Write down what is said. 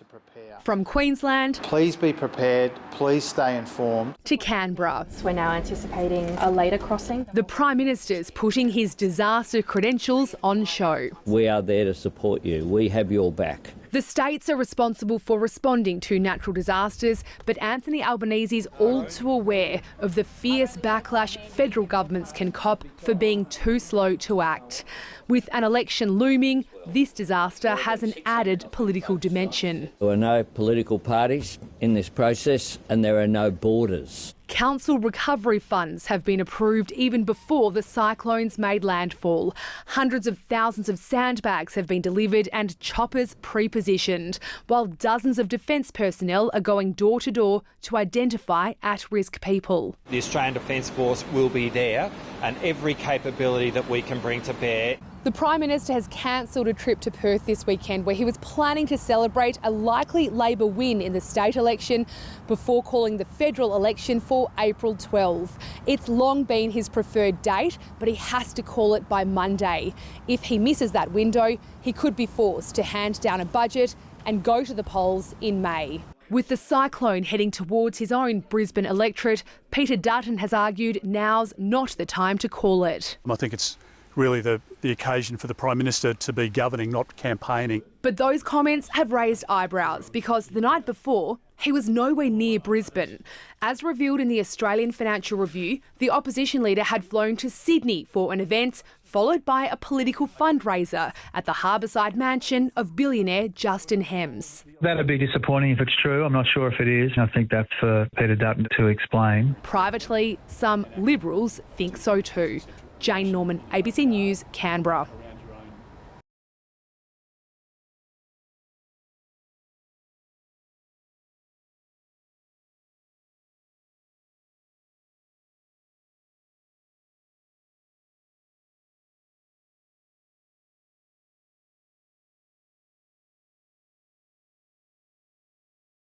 to prepare. From Queensland, Please be prepared, please stay informed. to Canberra, We're now anticipating a later crossing. the Prime Minister's putting his disaster credentials on show. We are there to support you. We have your back. The states are responsible for responding to natural disasters, but Anthony Albanese's all too aware of the fierce backlash federal governments can cop for being too slow to act. With an election looming, this disaster has an added political dimension. There are no political parties in this process and there are no borders. Council recovery funds have been approved even before the cyclones made landfall. Hundreds of thousands of sandbags have been delivered and choppers pre-positioned, while dozens of defence personnel are going door to door to identify at-risk people. The Australian Defence Force will be there, and every capability that we can bring to bear. The Prime Minister has cancelled a trip to Perth this weekend where he was planning to celebrate a likely Labor win in the state election before calling the federal election for April 12. It's long been his preferred date, but he has to call it by Monday. If he misses that window, he could be forced to hand down a budget and go to the polls in May. With the cyclone heading towards his own Brisbane electorate, Peter Dutton has argued now's not the time to call it. I think it's really the occasion for the Prime Minister to be governing, not campaigning. But those comments have raised eyebrows because the night before, he was nowhere near Brisbane. As revealed in the Australian Financial Review, the opposition leader had flown to Sydney for an event, followed by a political fundraiser at the harbourside mansion of billionaire Justin Hems. That'd be disappointing if it's true. I'm not sure if it is. I think that's for Peter Dutton to explain. Privately, some Liberals think so too. Jane Norman, ABC News, Canberra.